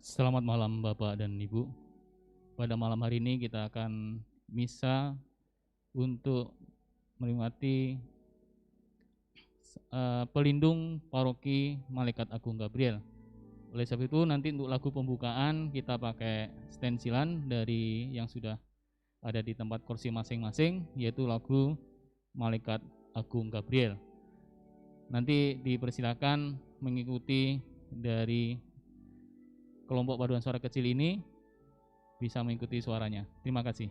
Selamat malam Bapak dan Ibu. Pada malam hari ini kita akan misa untuk menikmati pelindung paroki Malaikat Agung Gabriel. Oleh sebab itu nanti untuk lagu pembukaan kita pakai stensilan dari yang sudah ada di tempat kursi masing-masing, yaitu lagu Malaikat Agung Gabriel. Nanti dipersilakan mengikuti dari kelompok paduan suara kecil ini, bisa mengikuti suaranya. Terima kasih.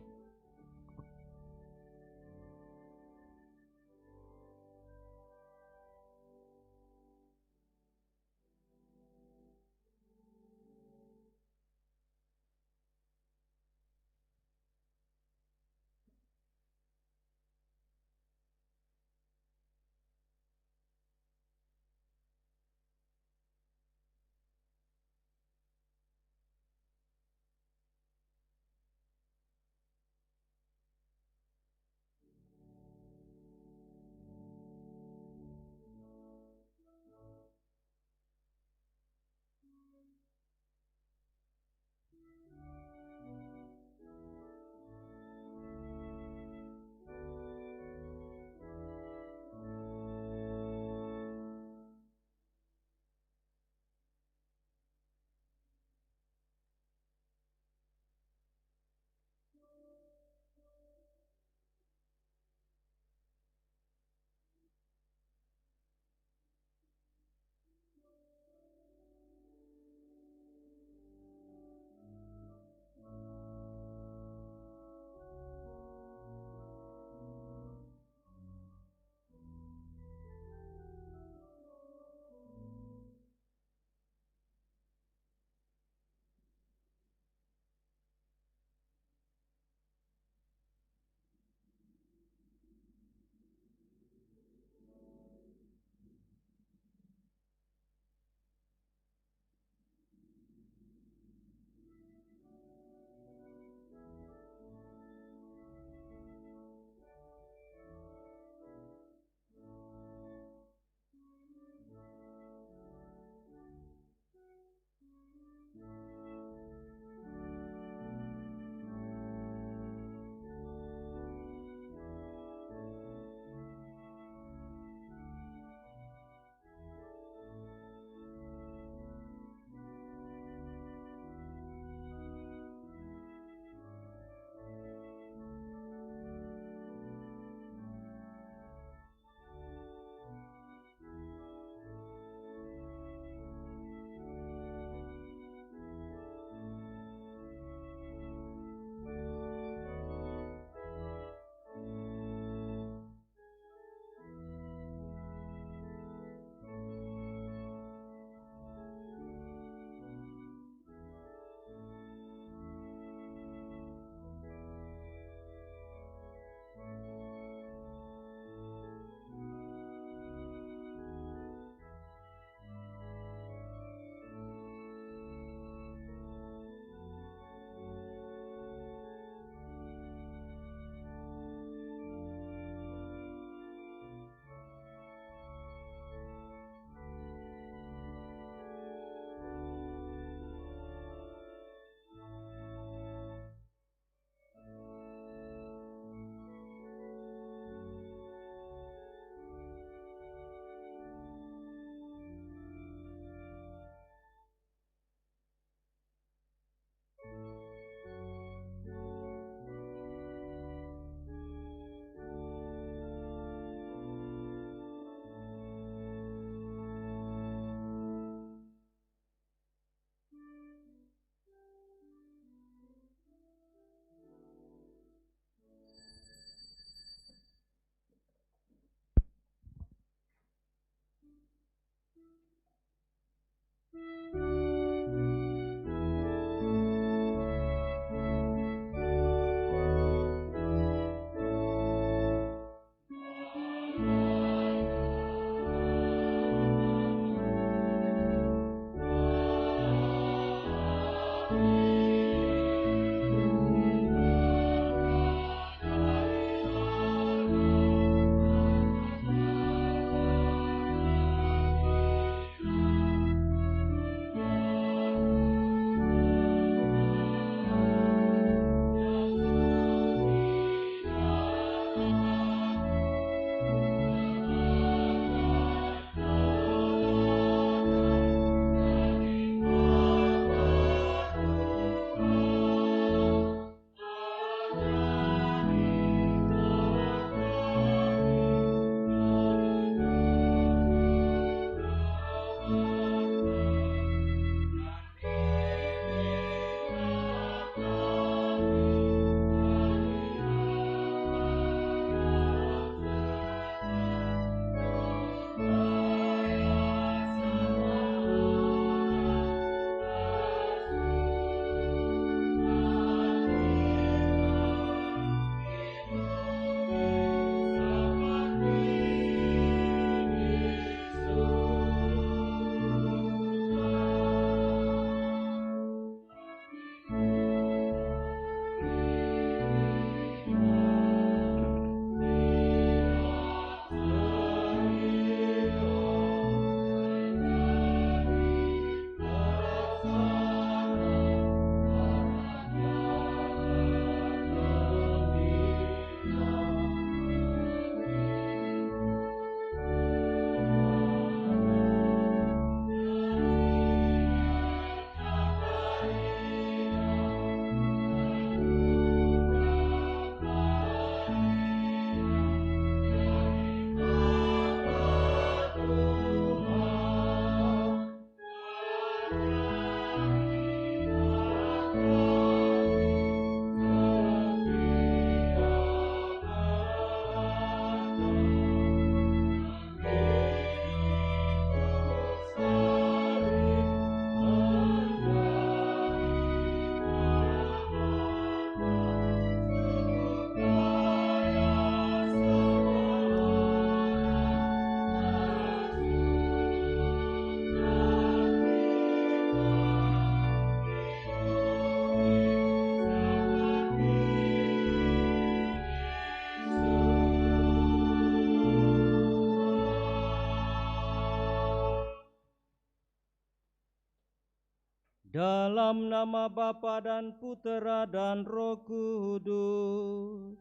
Dalam nama Bapa dan Putera dan Roh Kudus.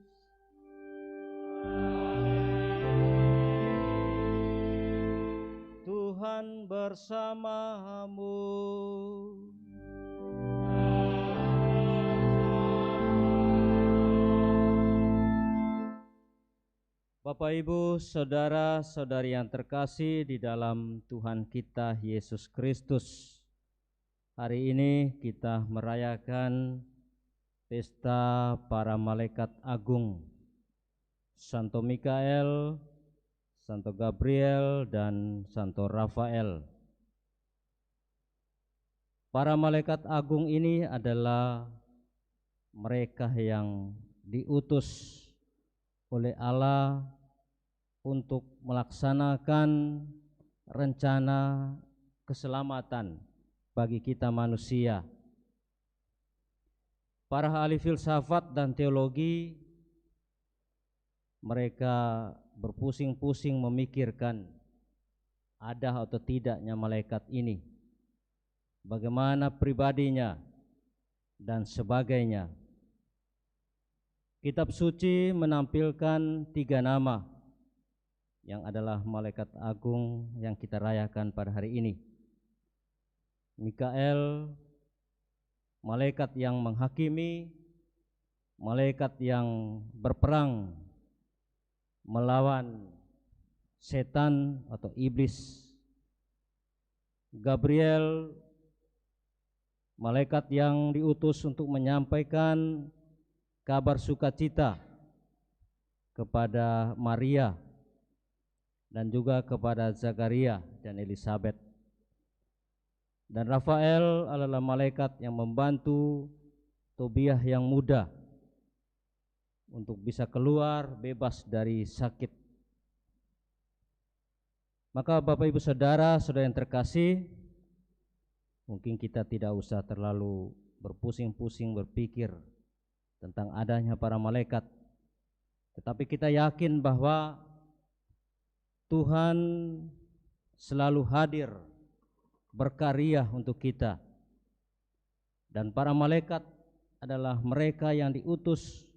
Tuhan bersamamu. Bapak, Ibu, saudara-saudari yang terkasih di dalam Tuhan kita Yesus Kristus. Hari ini kita merayakan pesta para malaikat agung, Santo Mikael, Santo Gabriel, dan Santo Rafael. Para malaikat agung ini adalah mereka yang diutus oleh Allah untuk melaksanakan rencana keselamatan bagi kita manusia. Para ahli filsafat dan teologi, mereka berpusing-pusing memikirkan ada atau tidaknya malaikat ini, bagaimana pribadinya, dan sebagainya. Kitab suci menampilkan 3 nama yang adalah malaikat agung yang kita rayakan pada hari ini. Mikael, malaikat yang menghakimi, malaikat yang berperang melawan setan atau iblis. Gabriel, malaikat yang diutus untuk menyampaikan kabar sukacita kepada Maria dan juga kepada Zakaria dan Elizabeth. Dan Rafael adalah malaikat yang membantu Tobiah yang muda untuk bisa keluar bebas dari sakit. Maka Bapak Ibu saudara-saudara yang terkasih, mungkin kita tidak usah terlalu berpusing-pusing berpikir tentang adanya para malaikat, tetapi kita yakin bahwa Tuhan selalu hadir berkarya untuk kita. Dan para malaikat adalah mereka yang diutus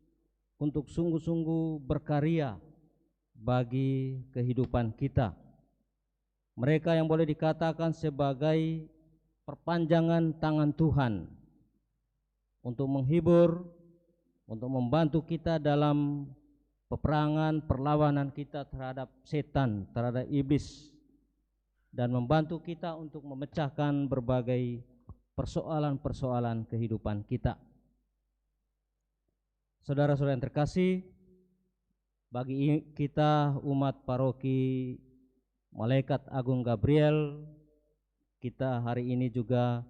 untuk sungguh-sungguh berkarya bagi kehidupan kita. Mereka yang boleh dikatakan sebagai perpanjangan tangan Tuhan untuk menghibur, untuk membantu kita dalam peperangan, perlawanan kita terhadap setan, terhadap iblis, dan membantu kita untuk memecahkan berbagai persoalan-persoalan kehidupan kita. Saudara-saudara yang terkasih, bagi kita umat paroki Malaikat Agung Gabriel, kita hari ini juga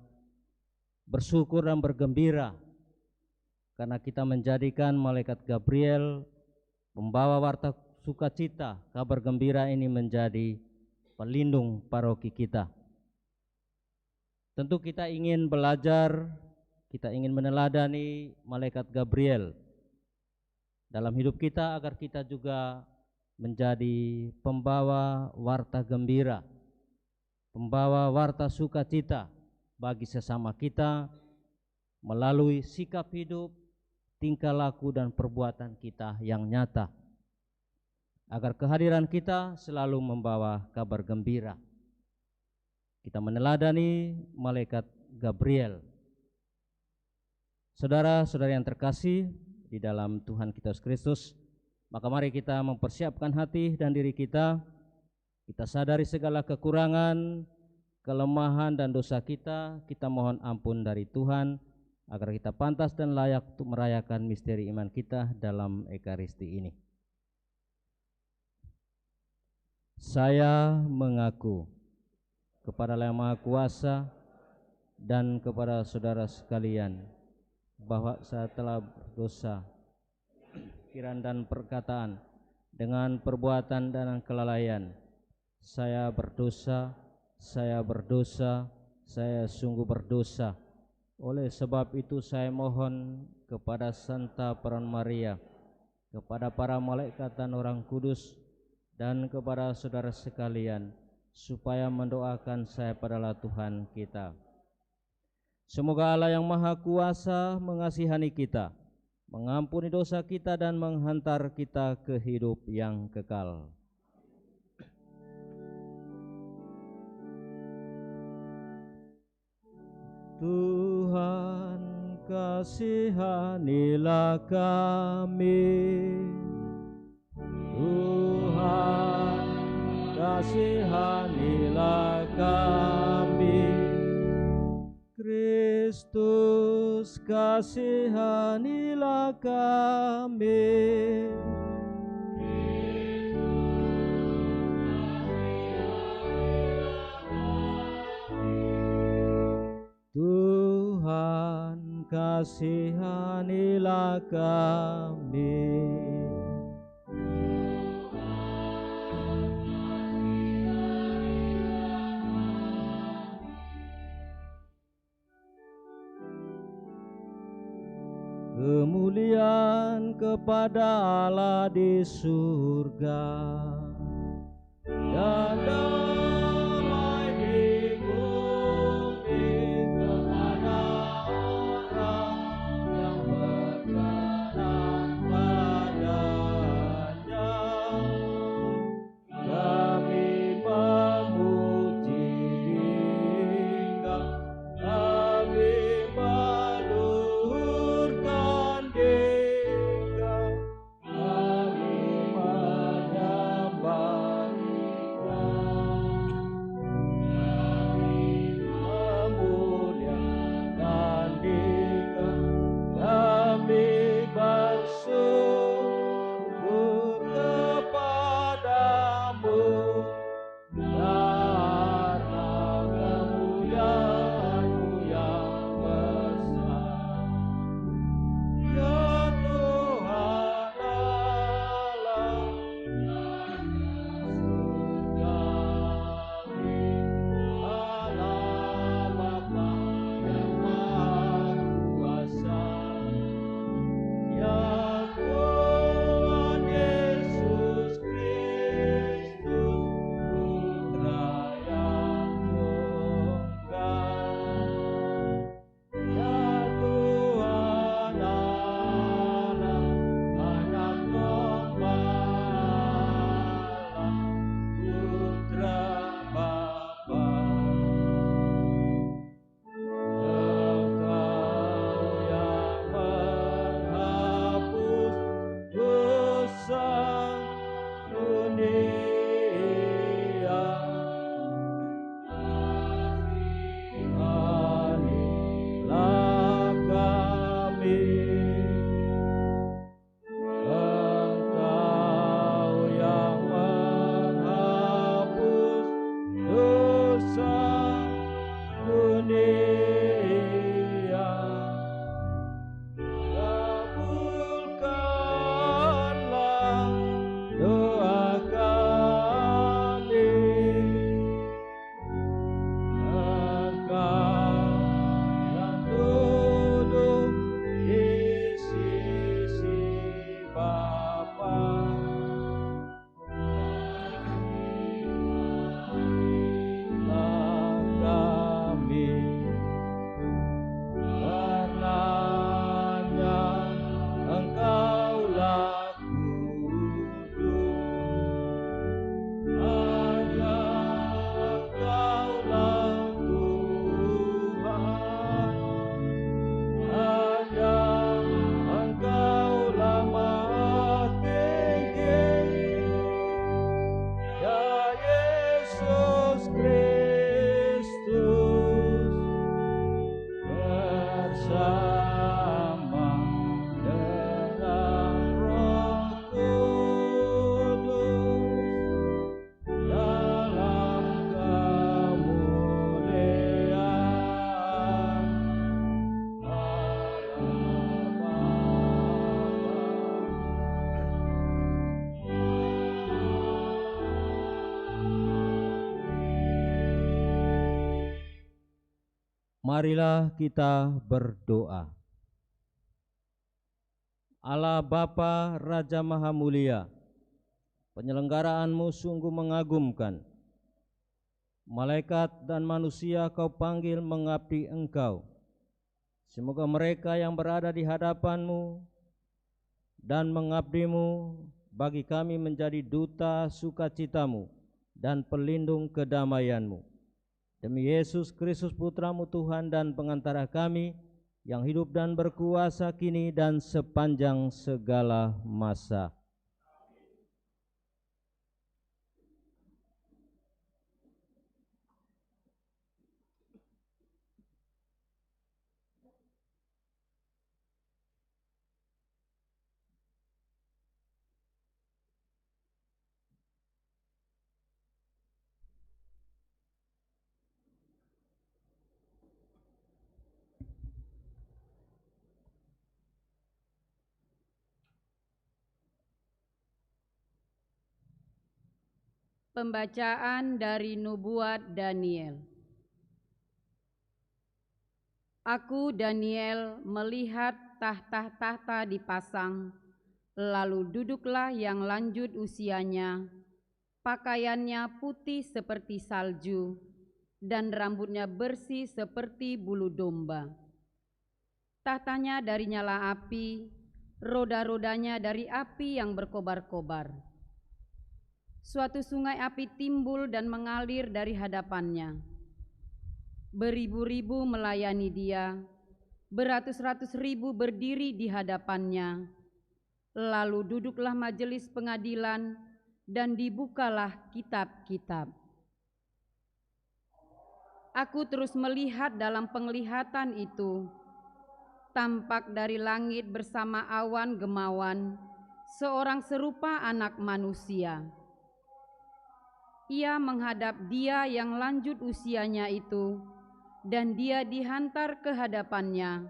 bersyukur dan bergembira karena kita menjadikan Malaikat Gabriel membawa warta sukacita, kabar gembira ini menjadi pelindung paroki kita. Tentu kita ingin belajar, kita ingin meneladani Malaikat Gabriel dalam hidup kita agar kita juga menjadi pembawa warta gembira, pembawa warta sukacita bagi sesama kita melalui sikap hidup, tingkah laku dan perbuatan kita yang nyata, agar kehadiran kita selalu membawa kabar gembira. Kita meneladani Malaikat Gabriel. Saudara-saudara yang terkasih di dalam Tuhan kita Yesus Kristus, maka mari kita mempersiapkan hati dan diri kita. Kita sadari segala kekurangan, kelemahan dan dosa kita. Kita mohon ampun dari Tuhan agar kita pantas dan layak untuk merayakan misteri iman kita dalam Ekaristi ini. Saya mengaku kepada Yang Maha Kuasa dan kepada saudara sekalian bahwa saya telah berdosa pikiran dan perkataan, dengan perbuatan dan kelalaian. Saya berdosa, saya berdosa, saya sungguh berdosa. Oleh sebab itu saya mohon kepada Santa Peran Maria, kepada para malaikat dan orang kudus, dan kepada saudara sekalian, supaya mendoakan saya pada Tuhan kita. Semoga Allah yang Maha Kuasa mengasihani kita, mengampuni dosa kita dan menghantar kita ke hidup yang kekal. Tuhan, kasihanilah kami. Tuhan, kasihanilah kami. Kristus, kasihanilah kami. Tuhan, kasihanilah kami. Kemuliaan kepada Allah di surga dan damai di bumi kepada orang yang berkenan padanya. Kami memuji Dia, kami meluhurkan Dia, kami menyembah Dia, memuliakan Dia, kami bersyukur kepadamu karena kemuliaan-Mu yang besar. Ya Tuhan Allah surgawi, Allah Bapa yang Maha Kuasa, ya Tuhan Yesus Kristus, Putra yang tunggal. Ya Tuhan Allah, Anak Domba Allah, Putra Bapa. Engkau yang menghapus dosa dunia, kasihanilah kami. Engkau yang menghapus dosa dunia, kabulkanlah doa kami. Engkau yang duduk di sisi Bapa, kasihanilah kami. Karenanya Engkaulah kudus, hanya Engkaulah Tuhan, hanya Engkaulah Maha Tinggi, ya Yesus Kristus, bersama dengan Roh Kudus dalam kemuliaan Allah Bapa. Marilah kita berdoa. Allah Bapa Raja Maha Mulia, penyelenggaraanmu sungguh mengagumkan. Malaikat dan manusia kau panggil mengabdi Engkau Semoga mereka yang berada di hadapan-Mu dan mengabdi-Mu bagi kami menjadi duta sukacita-Mu dan pelindung kedamaian-Mu. Demi Yesus Kristus Putra-Mu Tuhan dan pengantara kami, yang hidup dan berkuasa kini dan sepanjang segala masa. Pembacaan dari Nubuat Daniel. Aku, Daniel, melihat tahta-tahta dipasang, lalu duduklah yang lanjut usianya, pakaiannya putih seperti salju, dan rambutnya bersih seperti bulu domba. Tahtanya dari nyala api, roda-rodanya dari api yang berkobar-kobar. Suatu sungai api timbul dan mengalir dari hadapannya. Beribu-ribu melayani dia, beratus-ratus ribu berdiri di hadapannya. Lalu duduklah majelis pengadilan dan dibukalah kitab-kitab. Aku terus melihat dalam penglihatan itu, tampak dari langit bersama awan gemawan, seorang serupa anak manusia. Ia menghadap Dia yang lanjut usianya itu, dan Dia dihantar ke hadapannya.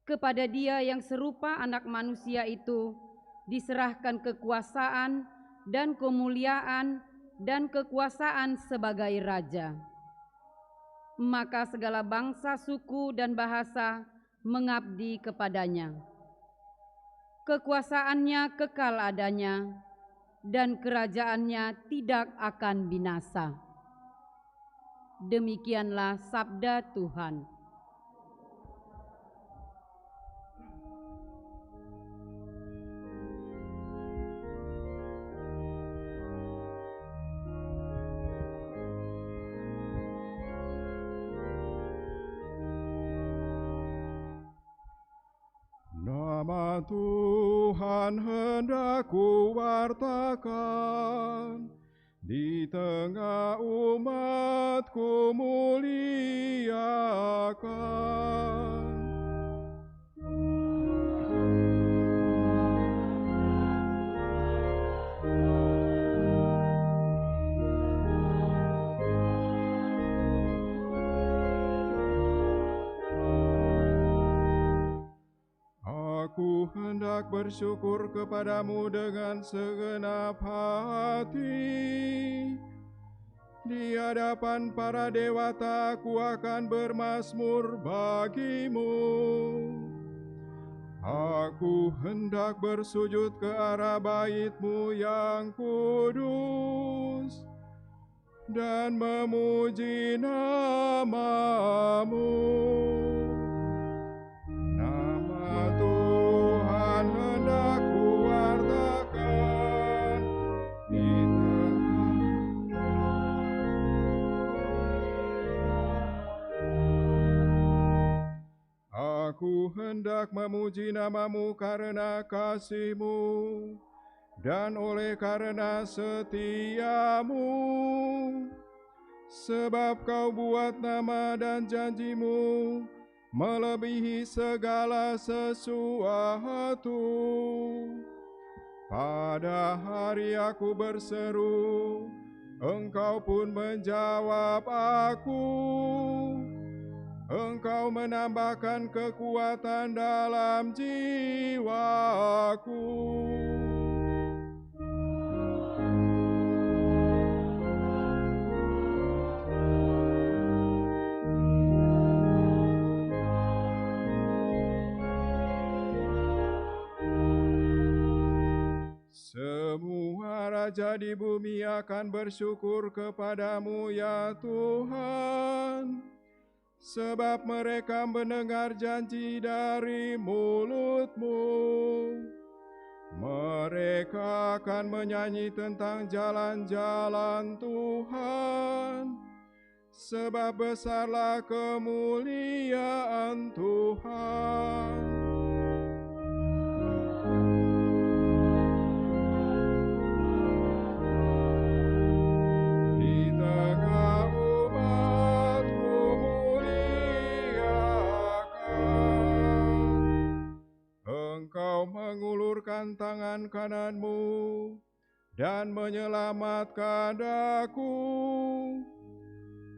Kepada Dia yang serupa anak manusia itu diserahkan kekuasaan dan kemuliaan dan kekuasaan sebagai Raja. Maka segala bangsa, suku, dan bahasa mengabdi kepadanya. Kekuasaannya kekal adanya, dan kerajaannya tidak akan binasa. Demikianlah sabda Tuhan. Nama Tuhan hendak kuwartakan, di tengah umat-Ku muliakan. Aku hendak bersyukur kepadamu dengan segenap hati. Di hadapan para dewata aku akan bermazmur bagimu. Aku hendak bersujud ke arah bait-Mu yang kudus dan memuji nama-Mu. Nama Tuhan hendak kuwartakan di Aku hendak memuji nama-Mu karena kasih-Mu dan oleh karena setia-Mu, sebab Kau buat nama dan janji-Mu melebihi segala sesuatu. Pada hari aku berseru, Engkau pun menjawab aku. Engkau menambahkan kekuatan dalam jiwaku. Semua raja di bumi akan bersyukur kepadamu ya Tuhan, sebab mereka mendengar janji dari mulut-Mu. Mereka akan menyanyi tentang jalan-jalan Tuhan, sebab besarlah kemuliaan Tuhan. Di tengah umat-Mu muliakan. Engkau mengulurkan tangan kanan-Mu dan menyelamatkan aku.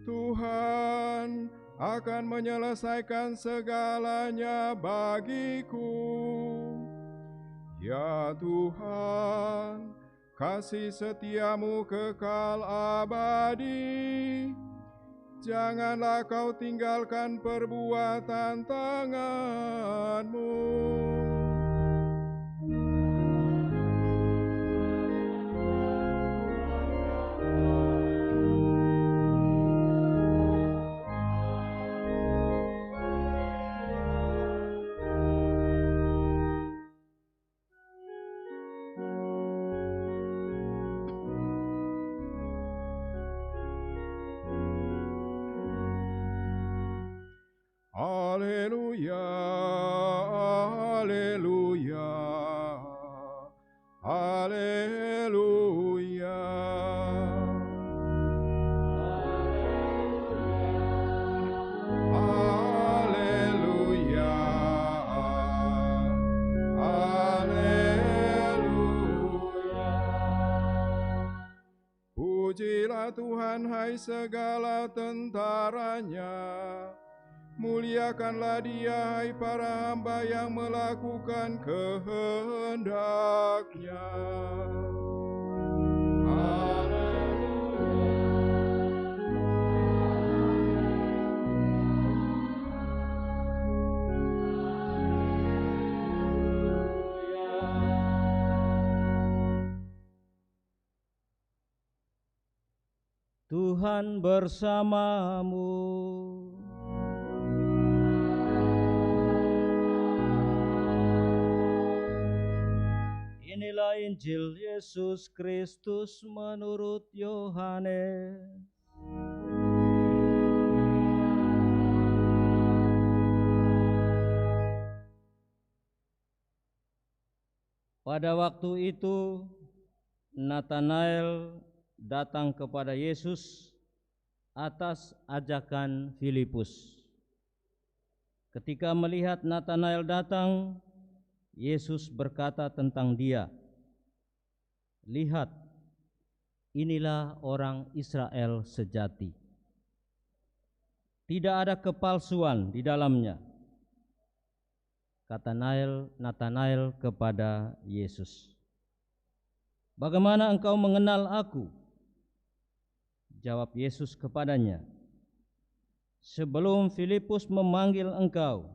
Tuhan akan menyelesaikan segalanya bagiku. Ya Tuhan, kasih setia-Mu kekal abadi. Janganlah Kau tinggalkan perbuatan tangan-Mu. Haleluya, haleluya, haleluya. Haleluya, haleluya. Pujilah Tuhan, hai segala tentaranya. Muliakanlah Dia, hai para hamba yang melakukan kehendak-Nya. Tuhan bersamamu. Inilah Injil Yesus Kristus menurut Yohanes. Pada waktu itu, Natanael datang kepada Yesus atas ajakan Filipus. Ketika melihat Natanael datang, Yesus berkata tentang dia, "Lihat, inilah orang Israel sejati. Tidak ada kepalsuan di dalamnya," kata Natanael kepada Yesus. "Bagaimana engkau mengenal aku?" Jawab Yesus kepadanya, "Sebelum Filipus memanggil engkau,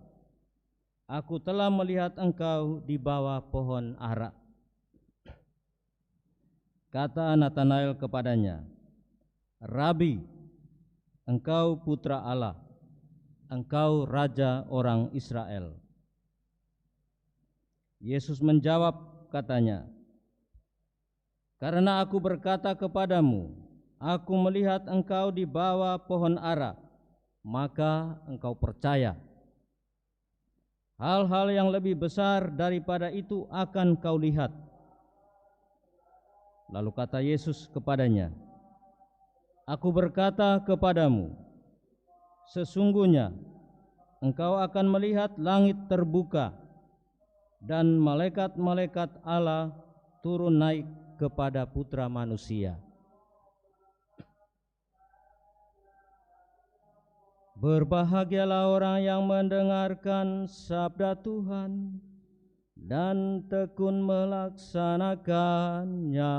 aku telah melihat engkau di bawah pohon ara." Kata Natanael kepadanya, "Rabi, engkau putra Allah, engkau raja orang Israel." Yesus menjawab katanya, "Karena aku berkata kepadamu, aku melihat engkau di bawah pohon ara, maka engkau percaya. Hal-hal yang lebih besar daripada itu akan kau lihat." Lalu kata Yesus kepadanya, "Aku berkata kepadamu, sesungguhnya engkau akan melihat langit terbuka dan malaikat-malaikat Allah turun naik kepada Putra Manusia." Berbahagialah orang yang mendengarkan sabda Tuhan dan tekun melaksanakannya.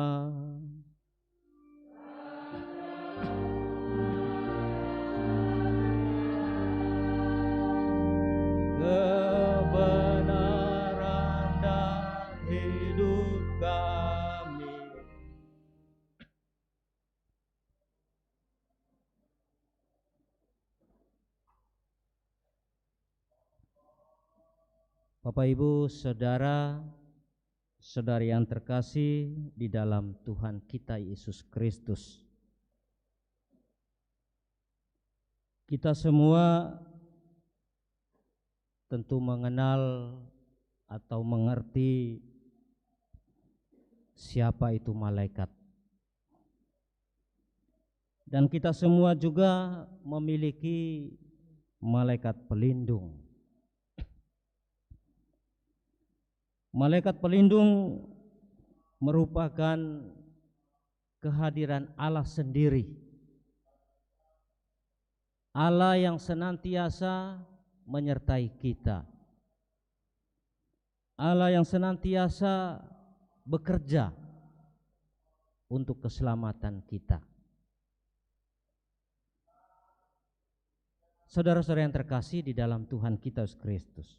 Kebenaran dan hidup kami. Bapak Ibu, saudara, saudari yang terkasih di dalam Tuhan kita Yesus Kristus. Kita semua tentu mengenal atau mengerti siapa itu malaikat. Dan kita semua juga memiliki malaikat pelindung. Malaikat pelindung merupakan kehadiran Allah sendiri. Allah yang senantiasa menyertai kita. Allah yang senantiasa bekerja untuk keselamatan kita. Saudara-saudara yang terkasih di dalam Tuhan kita Yesus Kristus.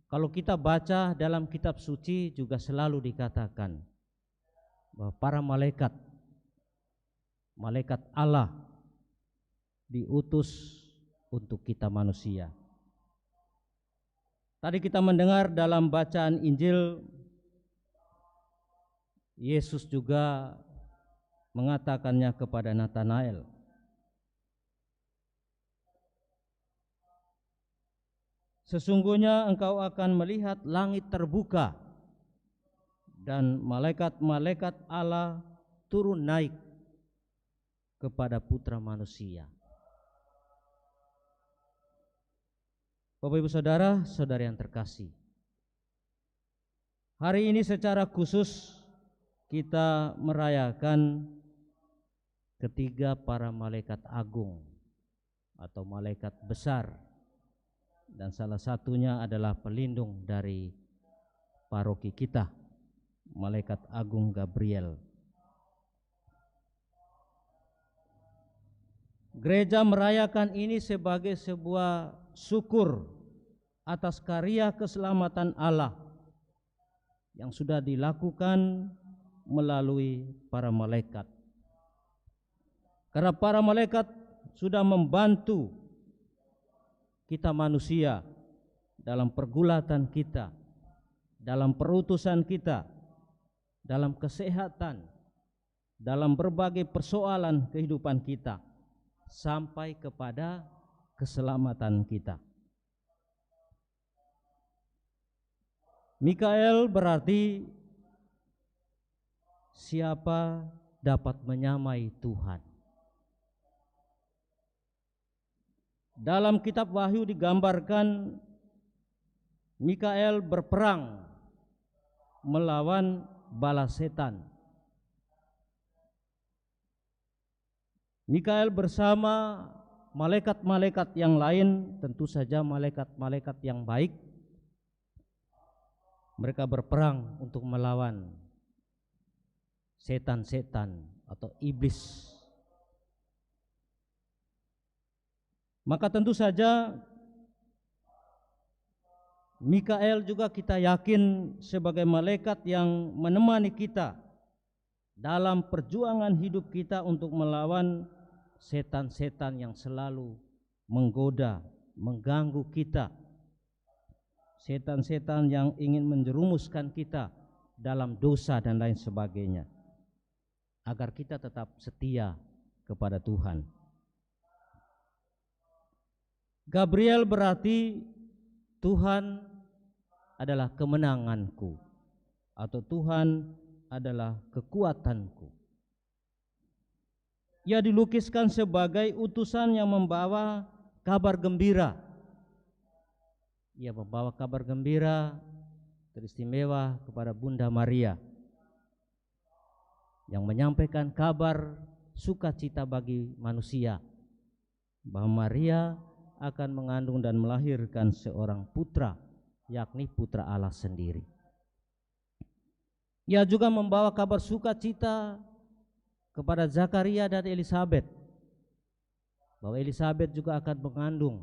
Kalau kita baca dalam kitab suci juga selalu dikatakan bahwa para malaikat Allah diutus untuk kita manusia. Tadi kita mendengar dalam bacaan Injil, Yesus juga mengatakannya kepada Natanael. Sesungguhnya engkau akan melihat langit terbuka dan malaikat-malaikat Allah turun naik kepada putra manusia. Bapak Ibu Saudara, saudara yang terkasih, hari ini secara khusus kita merayakan ketiga para malaikat agung atau malaikat besar. Dan salah satunya adalah pelindung dari paroki kita, Malaikat Agung Gabriel. Gereja merayakan ini sebagai sebuah syukur atas karya keselamatan Allah yang sudah dilakukan melalui para malaikat. Karena para malaikat sudah membantu kita manusia dalam pergulatan kita, dalam perutusan kita, dalam kesehatan, dalam berbagai persoalan kehidupan kita, sampai kepada keselamatan kita. Mikael berarti siapa dapat menyamai Tuhan. Dalam kitab Wahyu digambarkan Mikael berperang melawan bala setan. Mikael bersama malaikat-malaikat yang lain, tentu saja malaikat-malaikat yang baik, mereka berperang untuk melawan setan-setan atau iblis. Maka tentu saja Mikael juga kita yakin sebagai malaikat yang menemani kita dalam perjuangan hidup kita untuk melawan setan-setan yang selalu menggoda, mengganggu kita. Setan-setan yang ingin menjerumuskan kita dalam dosa dan lain sebagainya, agar kita tetap setia kepada Tuhan. Gabriel berarti Tuhan adalah kemenanganku atau Tuhan adalah kekuatanku. Ia dilukiskan sebagai utusan yang membawa kabar gembira. Ia membawa kabar gembira teristimewa kepada Bunda Maria yang menyampaikan kabar sukacita bagi manusia bahwa Maria akan mengandung dan melahirkan seorang putra, yakni putra Allah sendiri. Ia juga membawa kabar sukacita kepada Zakaria dan Elisabet bahwa Elisabet juga akan mengandung,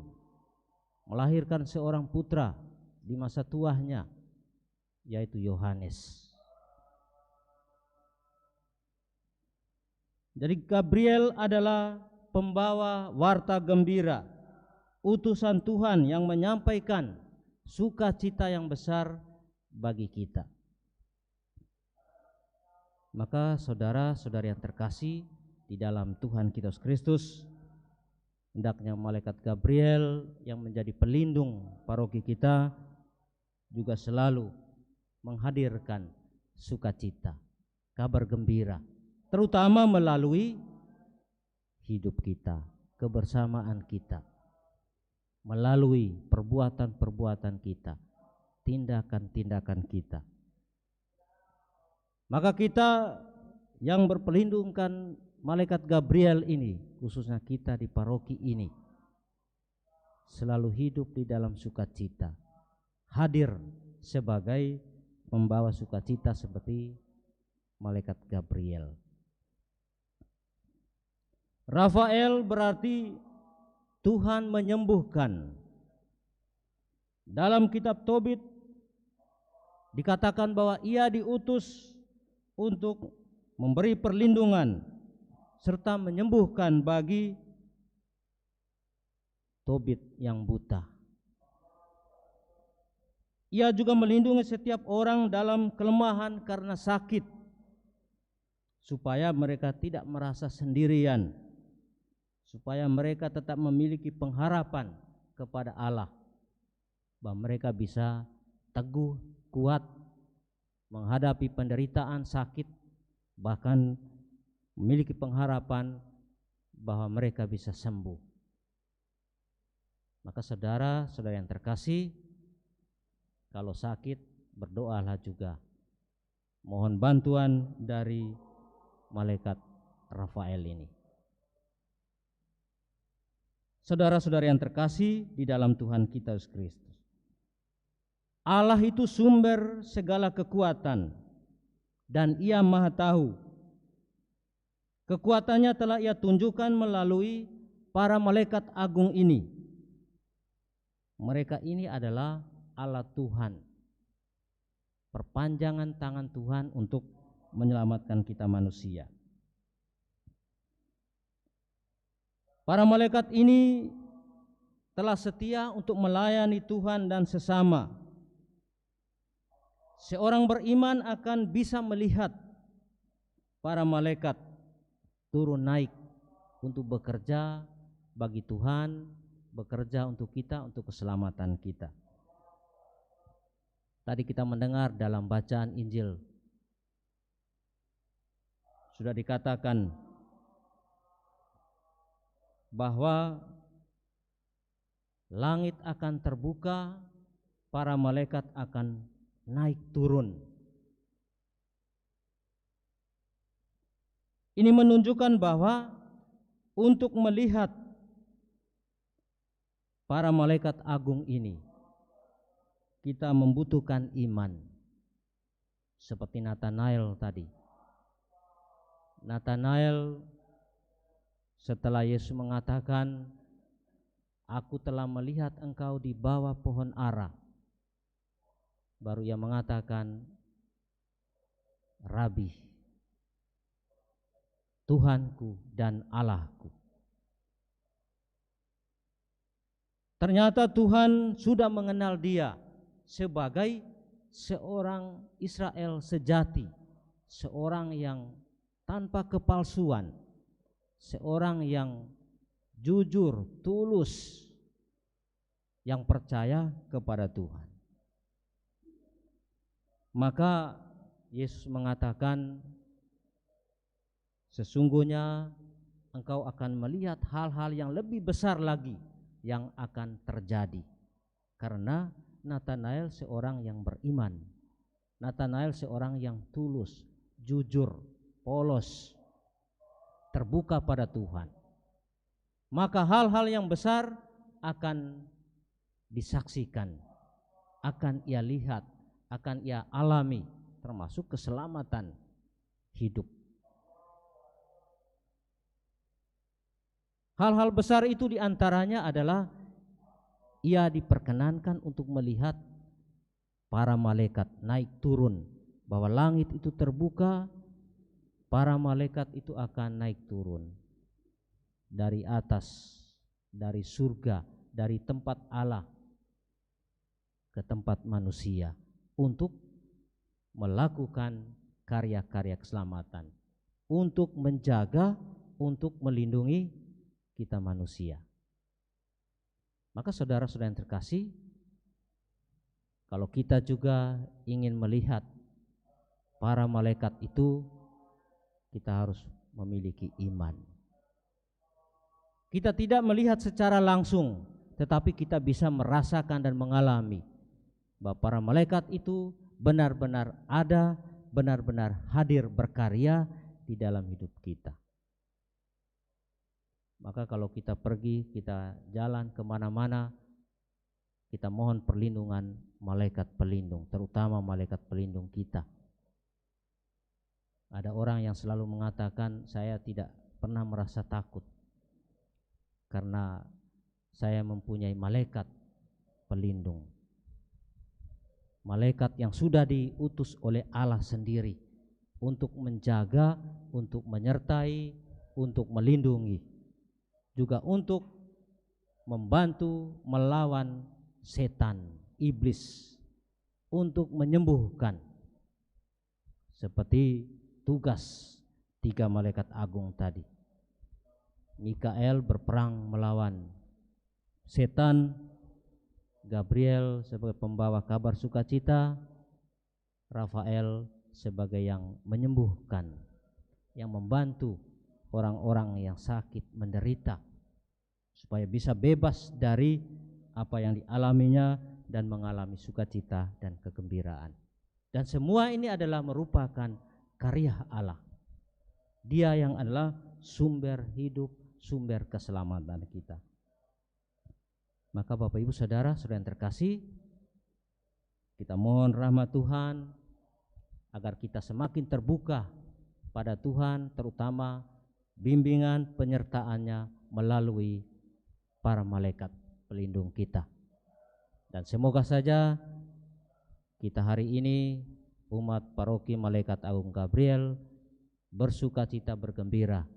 melahirkan seorang putra di masa tuanya, yaitu Yohanes. Jadi Gabriel adalah pembawa warta gembira utusan Tuhan yang menyampaikan sukacita yang besar bagi kita. Maka saudara-saudari yang terkasih di dalam Tuhan kita Yesus Kristus, hendaknya malaikat Gabriel yang menjadi pelindung paroki kita juga selalu menghadirkan sukacita, kabar gembira, terutama melalui hidup kita, kebersamaan kita, melalui perbuatan-perbuatan kita, tindakan-tindakan kita. Maka kita yang berpelindungkan malaikat Gabriel ini, khususnya kita di paroki ini, selalu hidup di dalam sukacita, hadir sebagai membawa sukacita seperti malaikat Gabriel. Rafael berarti Tuhan menyembuhkan. Dalam kitab Tobit dikatakan bahwa ia diutus untuk memberi perlindungan serta menyembuhkan bagi Tobit yang buta. Ia juga melindungi setiap orang dalam kelemahan karena sakit, supaya mereka tidak merasa sendirian, supaya mereka tetap memiliki pengharapan kepada Allah, bahwa mereka bisa teguh, kuat menghadapi penderitaan, sakit, bahkan memiliki pengharapan bahwa mereka bisa sembuh. Maka saudara-saudara yang terkasih, kalau sakit berdoalah juga, mohon bantuan dari malaikat Rafael ini. Saudara-saudara yang terkasih di dalam Tuhan kita Yesus Kristus, Allah itu sumber segala kekuatan dan Ia Maha Tahu. Kekuatannya telah Ia tunjukkan melalui para malaikat agung ini. Mereka ini adalah Allah Tuhan, perpanjangan tangan Tuhan untuk menyelamatkan kita manusia. Para malaikat ini telah setia untuk melayani Tuhan dan sesama. Seorang beriman akan bisa melihat para malaikat turun naik untuk bekerja bagi Tuhan, bekerja untuk kita, untuk keselamatan kita. Tadi kita mendengar dalam bacaan Injil, sudah dikatakan bahwa langit akan terbuka, para malaikat akan naik turun. Ini menunjukkan bahwa untuk melihat para malaikat agung ini, kita membutuhkan iman. Seperti Nathanael tadi. Nathanael setelah Yesus mengatakan, "Aku telah melihat engkau di bawah pohon ara," baru ia mengatakan, "Rabi, Tuhanku dan Allahku." Ternyata Tuhan sudah mengenal dia sebagai seorang Israel sejati, seorang yang tanpa kepalsuan, seorang yang jujur, tulus, yang percaya kepada Tuhan. Maka Yesus mengatakan, "Sesungguhnya engkau akan melihat hal-hal yang lebih besar lagi yang akan terjadi." Karena Nathanael seorang yang beriman, Nathanael seorang yang tulus, jujur, polos, terbuka pada Tuhan. Maka hal-hal yang besar akan disaksikan, akan ia lihat, akan ia alami, termasuk keselamatan hidup. Hal-hal besar itu diantaranya adalah ia diperkenankan untuk melihat para malaikat naik turun, bahwa langit itu terbuka, para malaikat itu akan naik turun dari atas, dari surga, dari tempat Allah ke tempat manusia untuk melakukan karya-karya keselamatan, untuk menjaga, untuk melindungi kita manusia. Maka saudara-saudara yang terkasih, kalau kita juga ingin melihat para malaikat itu, kita harus memiliki iman. Kita tidak melihat secara langsung, tetapi kita bisa merasakan dan mengalami bahwa para malaikat itu benar-benar ada, benar-benar hadir berkarya di dalam hidup kita. Maka kalau kita pergi, kita jalan kemana-mana, kita mohon perlindungan malaikat pelindung, terutama malaikat pelindung kita. Ada orang yang selalu mengatakan, saya tidak pernah merasa takut karena saya mempunyai malaikat pelindung. Malaikat yang sudah diutus oleh Allah sendiri untuk menjaga, untuk menyertai, untuk melindungi, juga untuk membantu melawan setan, iblis, untuk menyembuhkan, seperti tugas 3 malaikat agung tadi. Mikael berperang melawan setan, Gabriel sebagai pembawa kabar sukacita, Rafael sebagai yang menyembuhkan, yang membantu orang-orang yang sakit, menderita, supaya bisa bebas dari apa yang dialaminya dan mengalami sukacita dan kegembiraan. Dan semua ini adalah merupakan karya Allah. Dia yang adalah sumber hidup, sumber keselamatan kita. Maka Bapak Ibu Saudara, saudara yang terkasih, kita mohon rahmat Tuhan agar kita semakin terbuka pada Tuhan, terutama bimbingan penyertaannya melalui para malaikat pelindung kita. Dan semoga saja kita hari ini umat paroki Malaikat Agung Gabriel bersukacita, bergembira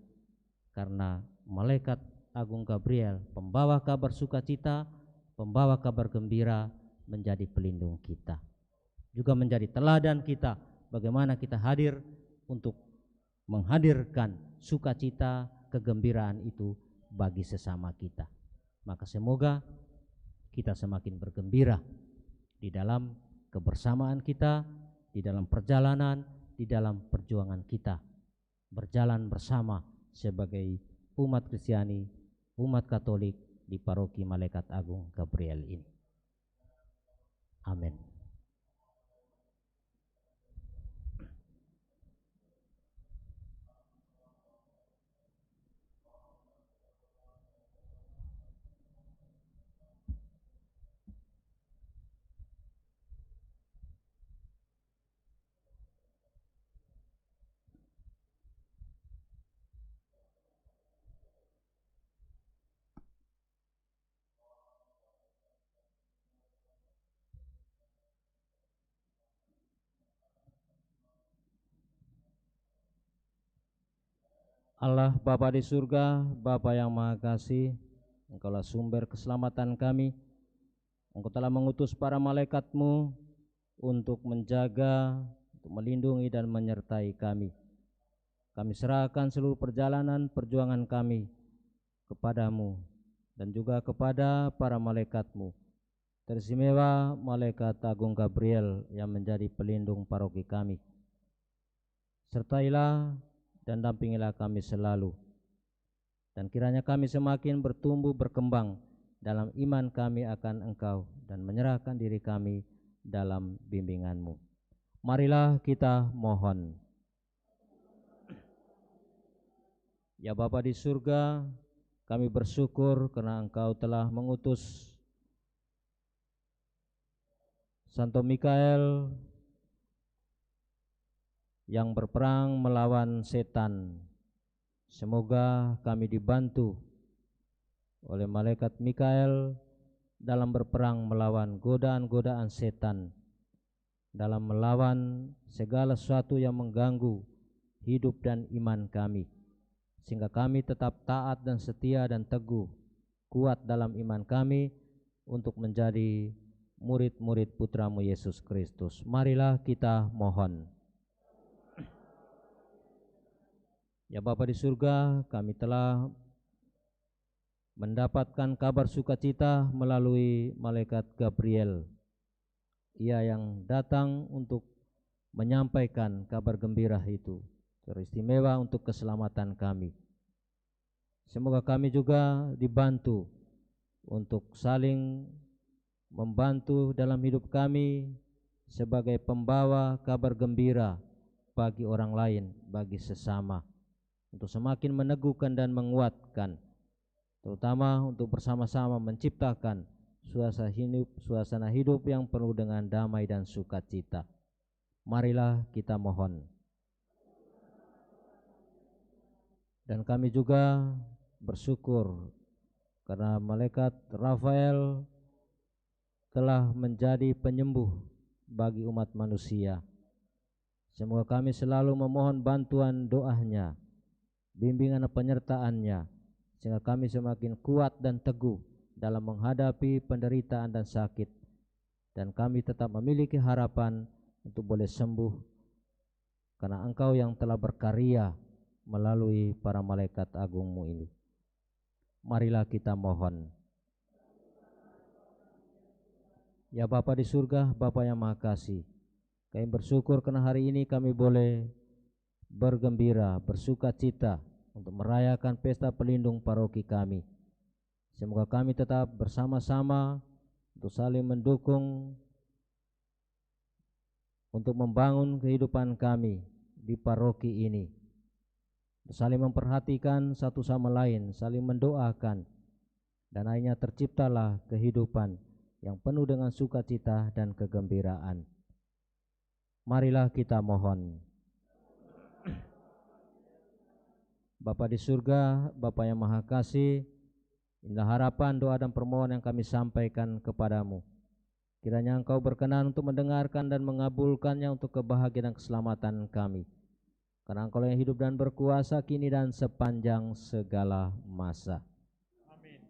karena Malaikat Agung Gabriel, pembawa kabar sukacita, pembawa kabar gembira, menjadi pelindung kita, juga menjadi teladan kita bagaimana kita hadir untuk menghadirkan sukacita, kegembiraan itu bagi sesama kita. Maka semoga kita semakin bergembira di dalam kebersamaan kita, di dalam perjalanan, di dalam perjuangan kita berjalan bersama sebagai umat Kristiani, umat Katolik di Paroki Malaikat Agung Gabriel ini. Amin. Allah Bapa di surga, Bapa yang Maha Kasih, Engkaulah sumber keselamatan kami. Engkau telah mengutus para malaikat-Mu untuk menjaga, untuk melindungi dan menyertai kami. Kami serahkan seluruh perjalanan perjuangan kami kepadamu dan juga kepada para malaikat-Mu. Teristimewa Malaikat Agung Gabriel yang menjadi pelindung paroki kami. Sertailah dan dampingilah kami selalu, dan kiranya kami semakin bertumbuh berkembang dalam iman kami akan Engkau dan menyerahkan diri kami dalam bimbingan-Mu. Marilah kita mohon. Ya Bapa di surga, kami bersyukur karena Engkau telah mengutus Santo Mikael yang berperang melawan setan. Semoga kami dibantu oleh malaikat Mikael dalam berperang melawan godaan-godaan setan, dalam melawan segala sesuatu yang mengganggu hidup dan iman kami, sehingga kami tetap taat dan setia dan teguh, kuat dalam iman kami untuk menjadi murid-murid putramu Yesus Kristus. Marilah kita mohon. Ya Bapa di surga, kami telah mendapatkan kabar sukacita melalui malaikat Gabriel. Ia yang datang untuk menyampaikan kabar gembira itu, teristimewa untuk keselamatan kami. Semoga kami juga dibantu untuk saling membantu dalam hidup kami sebagai pembawa kabar gembira bagi orang lain, bagi sesama, untuk semakin meneguhkan dan menguatkan, terutama untuk bersama-sama menciptakan suasana hidup yang penuh dengan damai dan sukacita. Marilah kita mohon. Dan kami juga bersyukur karena malaikat Rafael telah menjadi penyembuh bagi umat manusia. Semoga kami selalu memohon bantuan doanya, bimbingan dan penyertaannya, sehingga kami semakin kuat dan teguh dalam menghadapi penderitaan dan sakit, dan kami tetap memiliki harapan untuk boleh sembuh karena Engkau yang telah berkarya melalui para malaikat agungmu ini. Marilah kita mohon. Ya Bapa di surga, Bapa yang Maha Kasih, kami bersyukur karena hari ini kami boleh bergembira, bersuka cita untuk merayakan pesta pelindung paroki kami. Semoga kami tetap bersama-sama untuk saling mendukung, untuk membangun kehidupan kami di paroki ini, saling memperhatikan satu sama lain, saling mendoakan, dan akhirnya terciptalah kehidupan yang penuh dengan sukacita dan kegembiraan. Marilah kita mohon. Bapa di surga, Bapa yang Maha Kasih, inilah harapan, doa dan permohonan yang kami sampaikan kepadamu. Kiranya Engkau berkenan untuk mendengarkan dan mengabulkannya untuk kebahagiaan dan keselamatan kami. Karena Engkau yang hidup dan berkuasa kini dan sepanjang segala masa. Amin.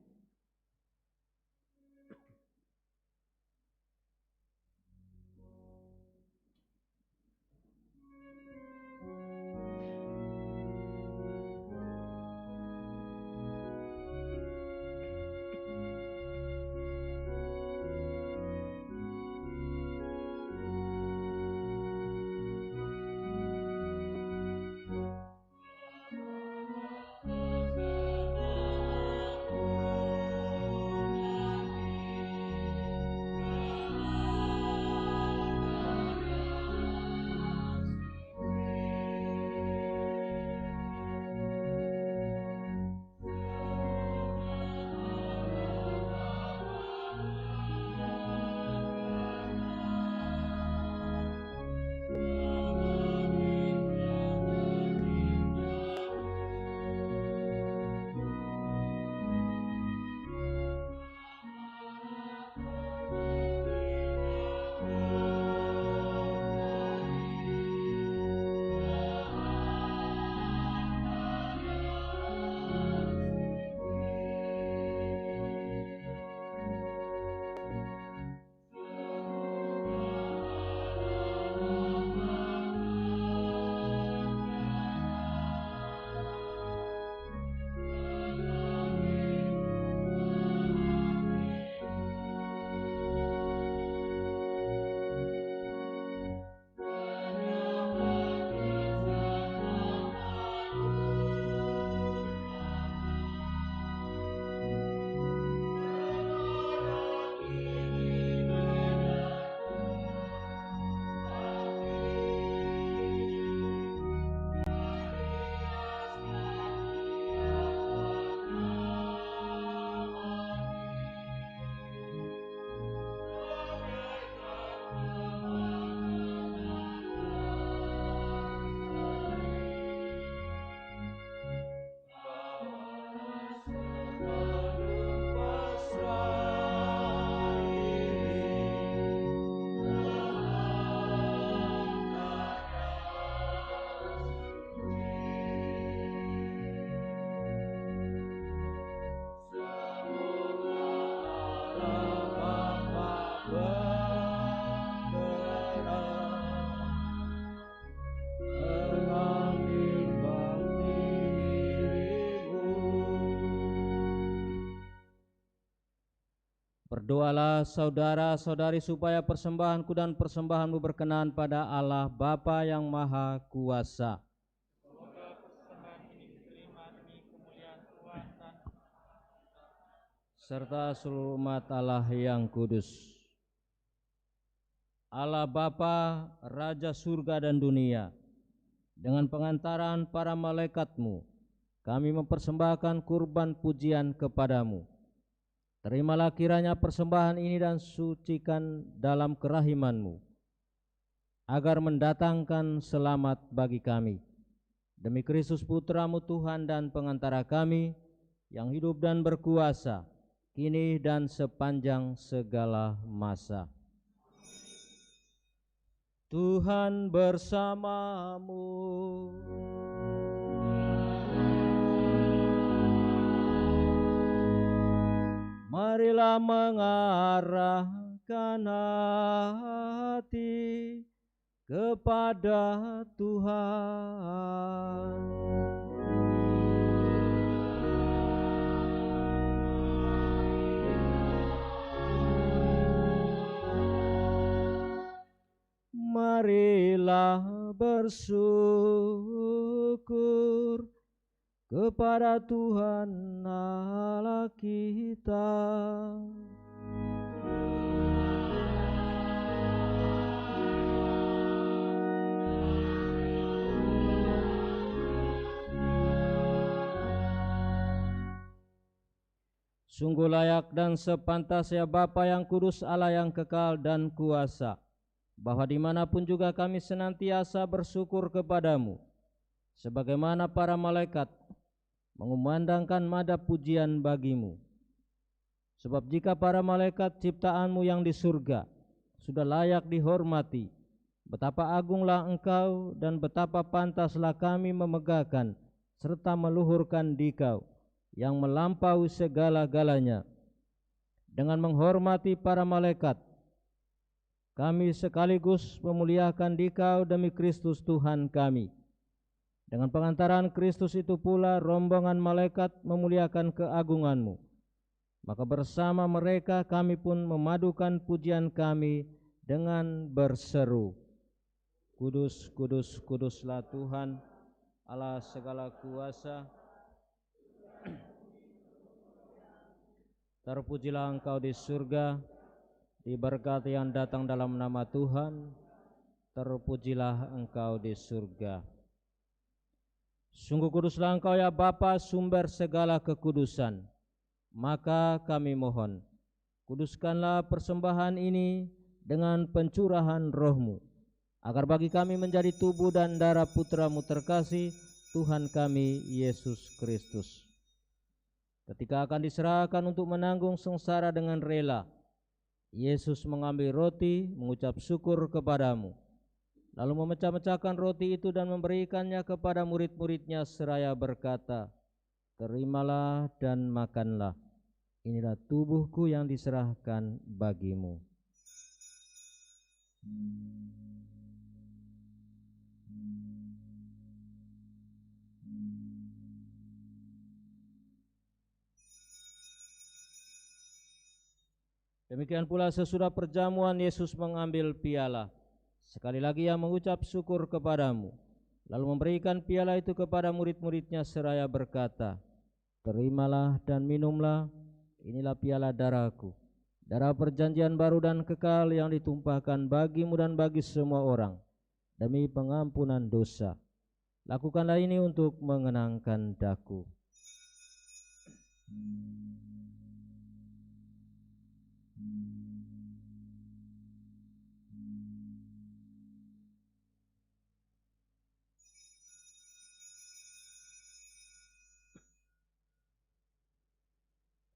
Berdoalah saudara-saudari supaya persembahanku dan persembahanmu berkenan pada Allah Bapa yang Maha Kuasa. Semoga persembahan ini diterima demi kemuliaan Tuhan dan serta seluruh umat Allah yang kudus. Allah Bapa, Raja surga dan dunia, dengan pengantaran para malaikat-Mu, kami mempersembahkan kurban pujian kepadamu. Terimalah kiranya persembahan ini dan sucikan dalam kerahiman-Mu, agar mendatangkan selamat bagi kami. Demi Kristus Putra-Mu Tuhan dan pengantara kami, yang hidup dan berkuasa, kini dan sepanjang segala masa. Tuhan bersamamu. Marilah mengarahkan hati kepada Tuhan. Marilah bersyukur kepada Tuhan Allah kita. Sungguh layak dan sepantasnya Bapa yang kudus, Allah yang kekal dan kuasa, bahwa dimanapun juga kami senantiasa bersyukur kepadamu, sebagaimana para malaikat mengumandangkan nada pujian bagimu. Sebab jika para malaikat ciptaanmu yang di surga sudah layak dihormati, betapa agunglah engkau dan betapa pantaslah kami memegahkan serta meluhurkan dikau yang melampaui segala-galanya. Dengan menghormati para malaikat, kami sekaligus memuliakan dikau demi Kristus Tuhan kami. Dengan pengantaran Kristus itu pula rombongan malaikat memuliakan keagungan-Mu. Maka bersama mereka kami pun memadukan pujian kami dengan berseru, Kudus, kudus, kuduslah Tuhan, Allah segala kuasa. Terpujilah Engkau di surga, diberkati yang datang dalam nama Tuhan, terpujilah Engkau di surga. Sungguh kuduslah Engkau ya Bapa, sumber segala kekudusan. Maka kami mohon, kuduskanlah persembahan ini dengan pencurahan roh-Mu, agar bagi kami menjadi tubuh dan darah Putra-Mu terkasih, Tuhan kami Yesus Kristus. Ketika akan diserahkan untuk menanggung sengsara dengan rela, Yesus mengambil roti, mengucap syukur kepadamu, lalu memecah-mecahkan roti itu dan memberikannya kepada murid-muridnya seraya berkata, Terimalah dan makanlah, inilah tubuhku yang diserahkan bagimu. Demikian pula sesudah perjamuan Yesus mengambil piala. Sekali lagi ia mengucap syukur kepadamu, lalu memberikan piala itu kepada murid-muridnya seraya berkata, Terimalah dan minumlah, inilah piala darahku, darah perjanjian baru dan kekal yang ditumpahkan bagimu dan bagi semua orang demi pengampunan dosa. Lakukanlah ini untuk mengenangkan daku.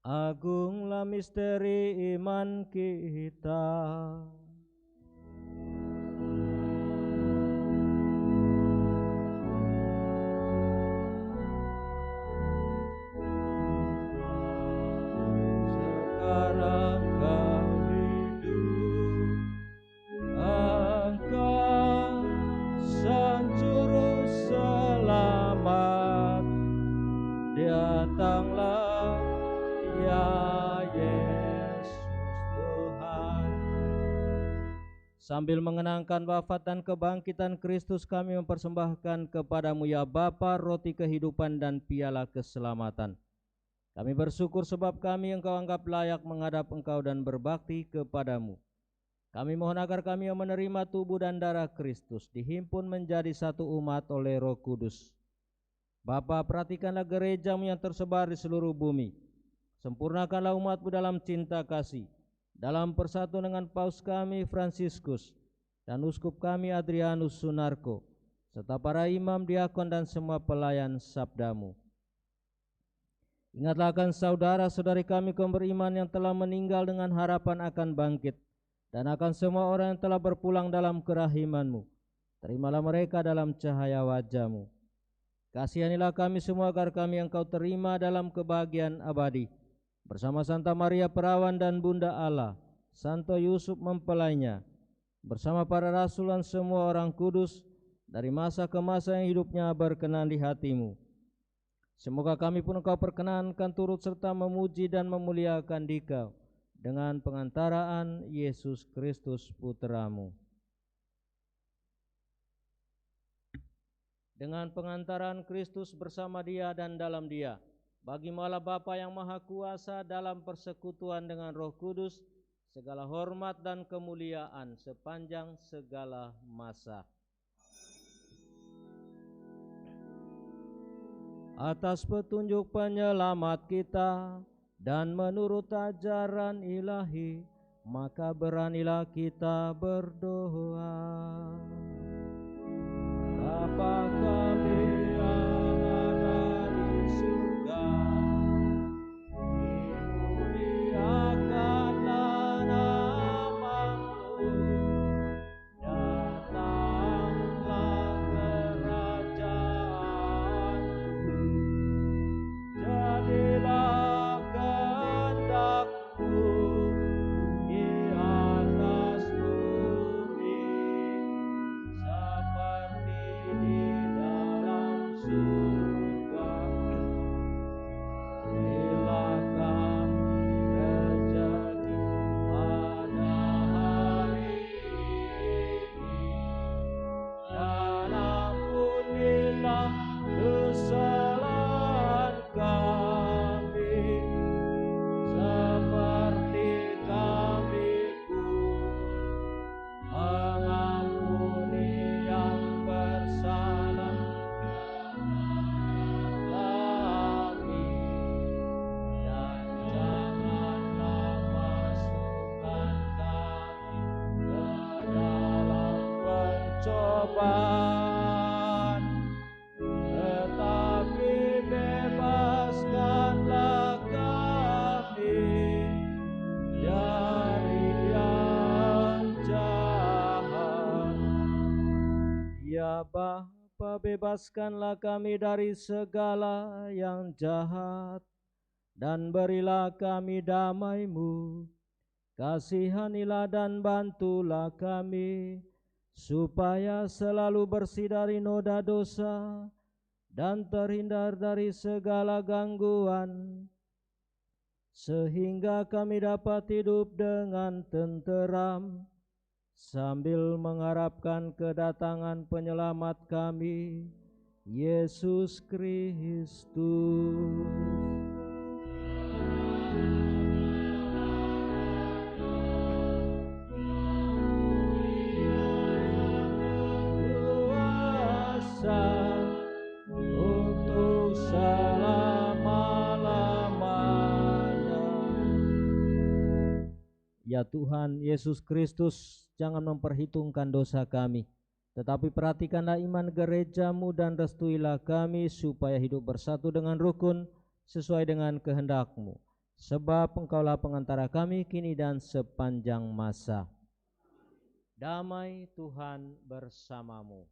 Agunglah misteri iman kita. Sekarang kami hidup, Engkau Sang Juru Selamat, datanglah ya Yesus Sambil mengenangkan wafat dan kebangkitan Kristus, kami mempersembahkan kepadamu ya Bapa roti kehidupan dan piala keselamatan. Kami bersyukur sebab kami Engkau anggap layak menghadap Engkau dan berbakti kepadamu. Kami mohon agar kami yang menerima tubuh dan darah Kristus dihimpun menjadi satu umat oleh Roh Kudus. Bapa, perhatikanlah gerejamu yang tersebar di seluruh bumi. Sempurnakanlah umatmu dalam cinta kasih, dalam persatuan dengan Paus kami Fransiskus dan Uskup kami Adrianus Sunarko, serta para imam, diakon dan semua pelayan sabdamu. Ingatlah akan saudara-saudari kami kaum beriman yang telah meninggal dengan harapan akan bangkit, dan akan semua orang yang telah berpulang dalam kerahiman-Mu. Terimalah mereka dalam cahaya wajah-Mu. Kasihanilah kami semua agar kami Engkau terima dalam kebahagiaan abadi, bersama Santa Maria Perawan dan Bunda Allah, Santo Yusuf mempelainya, bersama para rasul dan semua orang kudus, dari masa ke masa yang hidupnya berkenan di hati-Mu. Semoga kami pun Engkau perkenankan turut serta memuji dan memuliakan Dikau, dengan pengantaraan Yesus Kristus Putra-Mu. Dengan pengantaran Kristus bersama Dia dan dalam Dia, bagi-Mu Allah Bapa yang Maha Kuasa dalam persekutuan dengan Roh Kudus, segala hormat dan kemuliaan sepanjang segala masa. Atas petunjuk penyelamat kita dan menurut ajaran ilahi, maka beranilah kita berdoa. Bapa kami yang ada di surga, dimuliakanlah nama-Mu, datanglah kerajaan-Mu, jadilah kehendak-Mu di atas bumi seperti di dalam surga. Berilah kami rezeki pada hari ini, dan ampunilah kesalahan kami, seperti kami pun mengampuni yang bersalah kami, dan janganlah masukkan kami ke dalam pencobaan, tetapi bebaskanlah kami dari yang jahat. Ya Bapa, bebaskanlah kami dari segala yang jahat, dan berilah kami damai-Mu. Kasihanilah dan bantulah kami, supaya selalu bersih dari noda dosa dan terhindar dari segala gangguan, sehingga kami dapat hidup dengan tenteram sambil mengharapkan kedatangan penyelamat kami, Yesus Kristus. Kuasa untuk selama-lamanya. Ya Tuhan Yesus Kristus, jangan memperhitungkan dosa kami, tetapi perhatikanlah iman gereja-Mu dan restuilah kami supaya hidup bersatu dengan rukun sesuai dengan kehendak-Mu. Sebab Engkaulah pengantara kami kini dan sepanjang masa. Damai Tuhan bersamamu.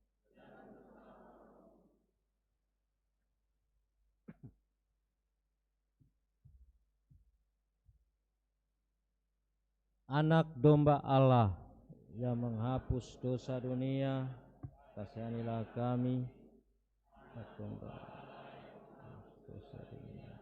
Anak domba Allah yang menghapus dosa dunia, kasihanilah kami. Anak domba dosa dunia.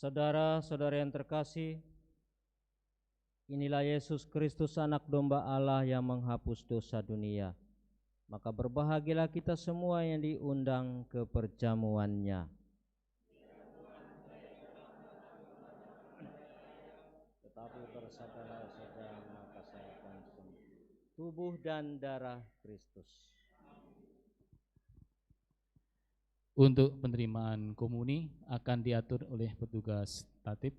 Saudara-saudara yang terkasih, inilah Yesus Kristus anak domba Allah yang menghapus dosa dunia. Maka berbahagialah kita semua yang diundang ke perjamuannya. Tetapi bersabdalah saja, maka saya akan sembuh. Tubuh dan darah Kristus. Untuk penerimaan komuni akan diatur oleh petugas tatip.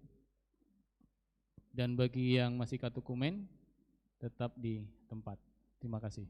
Dan bagi yang masih katukumen, tetap di tempat. Terima kasih.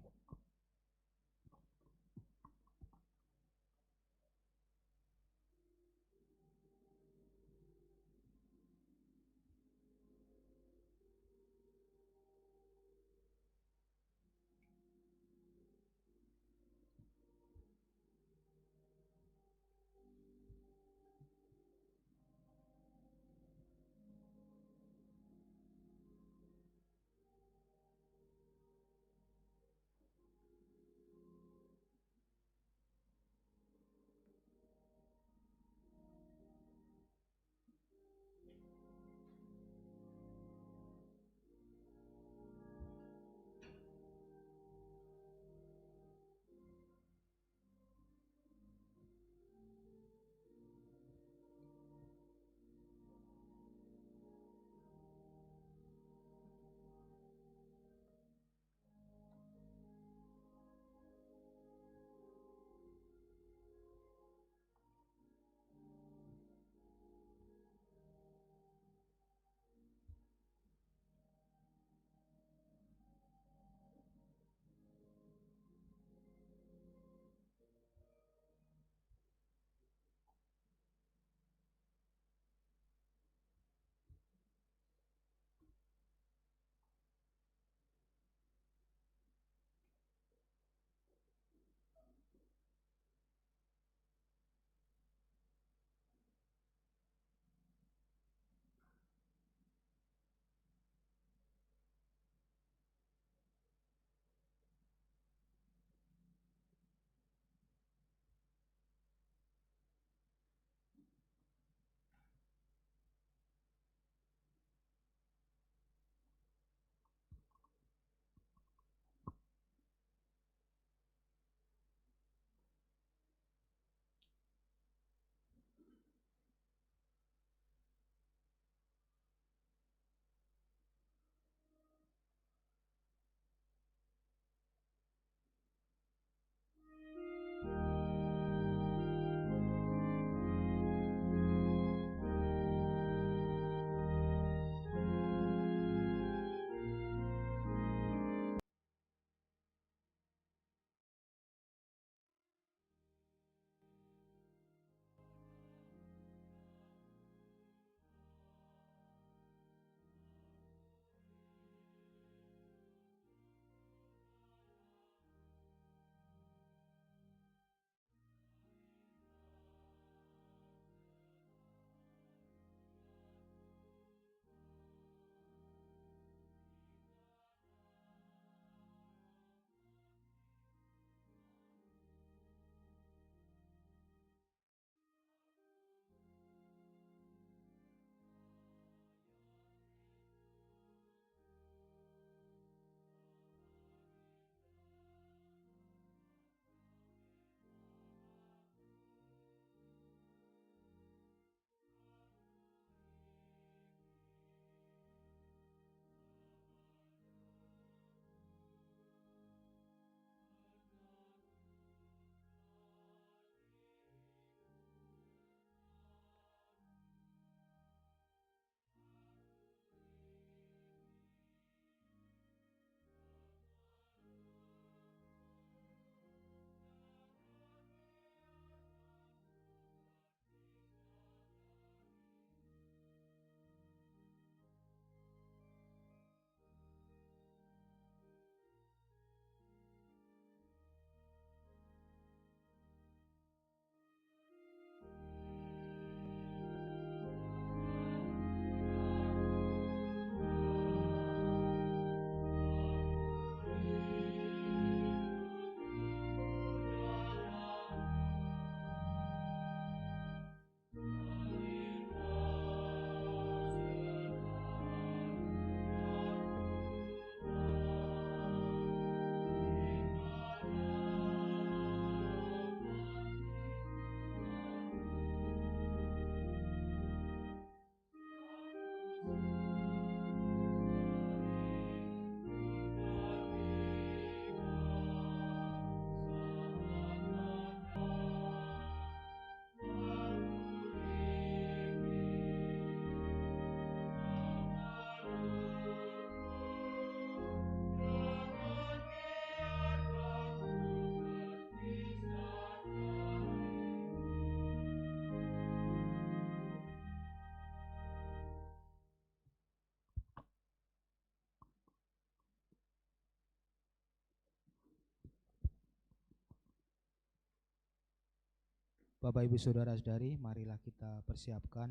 Bapak Ibu Saudara-saudari, marilah kita persiapkan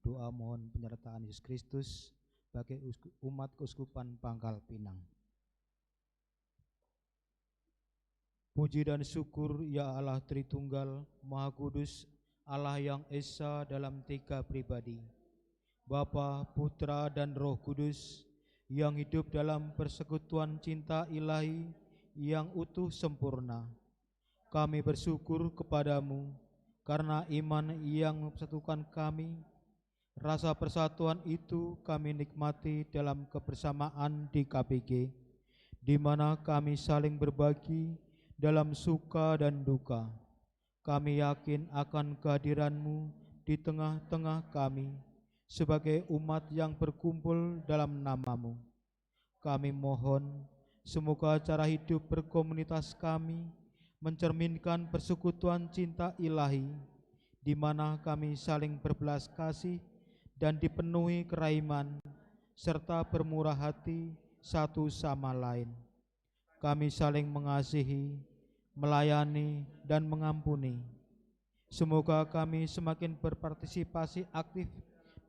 doa mohon penyertaan Yesus Kristus bagi umat Keuskupan Pangkal Pinang. Puji dan syukur ya Allah Tritunggal, Maha Kudus, Allah yang Esa dalam tiga pribadi, Bapa, Putra, dan Roh Kudus, yang hidup dalam persekutuan cinta ilahi yang utuh sempurna. Kami bersyukur kepadamu karena iman yang mempersatukan kami. Rasa persatuan itu kami nikmati dalam kebersamaan di KPG, di mana kami saling berbagi dalam suka dan duka. Kami yakin akan kehadiran-Mu di tengah-tengah kami sebagai umat yang berkumpul dalam nama-Mu. Kami mohon semoga cara hidup berkomunitas kami mencerminkan persekutuan cinta ilahi, di mana kami saling berbelas kasih dan dipenuhi kerahiman serta bermurah hati satu sama lain. Kami saling mengasihi, melayani, dan mengampuni. Semoga kami semakin berpartisipasi aktif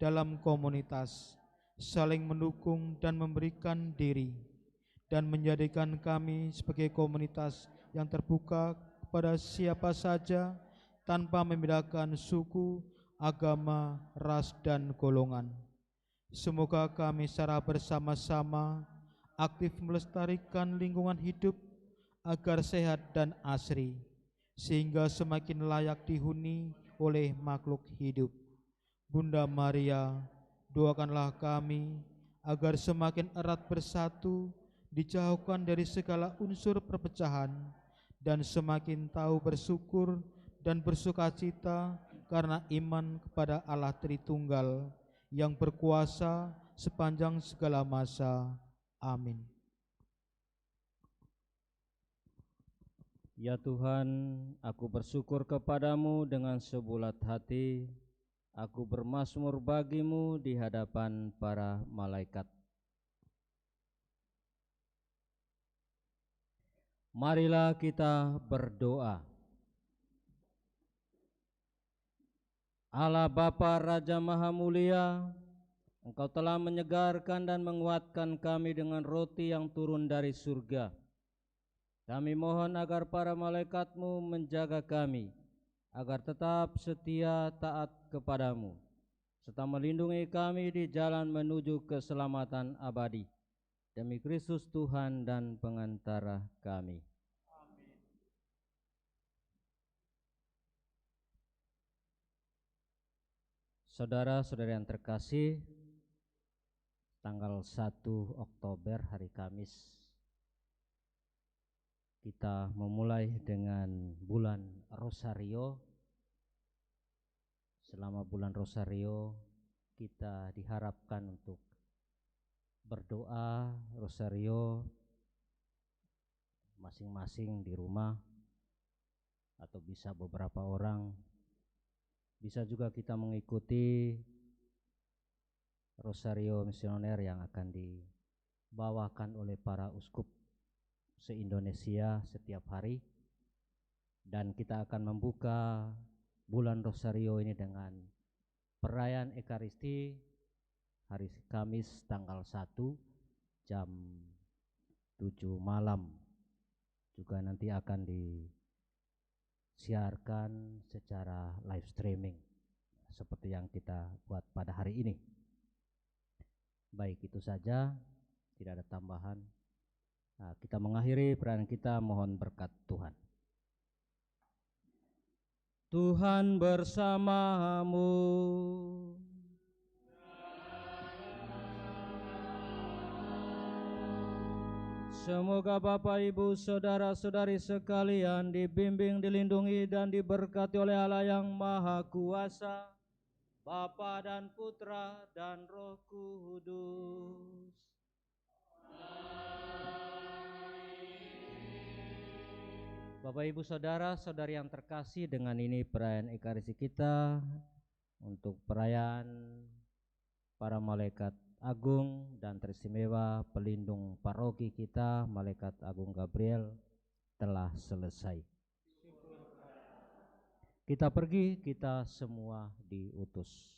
dalam komunitas, saling mendukung dan memberikan diri, dan menjadikan kami sebagai komunitas yang terbuka kepada siapa saja tanpa membedakan suku, agama, ras, dan golongan. Semoga kami secara bersama-sama aktif melestarikan lingkungan hidup agar sehat dan asri, sehingga semakin layak dihuni oleh makhluk hidup. Bunda Maria, doakanlah kami agar semakin erat bersatu, dijauhkan dari segala unsur perpecahan, dan semakin tahu bersyukur dan bersukacita karena iman kepada Allah Tritunggal yang berkuasa sepanjang segala masa. Amin. Ya Tuhan, aku bersyukur kepadamu dengan sebulat hati. Aku bermazmur bagimu di hadapan para malaikat. Marilah kita berdoa. Allah Bapa Raja Maha Mulia, Engkau telah menyegarkan dan menguatkan kami dengan roti yang turun dari surga. Kami mohon agar para malaikat-Mu menjaga kami, agar tetap setia taat kepadamu, serta melindungi kami di jalan menuju keselamatan abadi. Demi Kristus Tuhan dan pengantara kami. Amin. Saudara-saudara yang terkasih, tanggal 1 Oktober hari Kamis kita memulai dengan bulan Rosario. Selama bulan Rosario kita diharapkan untuk berdoa Rosario masing-masing di rumah, atau bisa beberapa orang. Bisa juga kita mengikuti Rosario Misioner yang akan dibawakan oleh para uskup se-Indonesia setiap hari. Dan kita akan membuka bulan Rosario ini dengan perayaan Ekaristi hari Kamis tanggal 1 jam 7 malam. Juga nanti akan disiarkan secara live streaming seperti yang kita buat pada hari ini. Baik, itu saja, tidak ada tambahan. Kita mengakhiri perayaan kita, mohon berkat Tuhan. Tuhan bersamamu. Semoga Bapak, Ibu, saudara-saudari sekalian dibimbing, dilindungi, dan diberkati oleh Allah yang Maha Kuasa, Bapa dan Putra dan Roh Kudus. Bapak, Ibu, saudara-saudari yang terkasih, dengan ini perayaan Ekaristi kita untuk perayaan para malaikat agung dan teristimewa pelindung paroki kita, Malaikat Agung Gabriel, telah selesai. Kita pergi, kita semua diutus.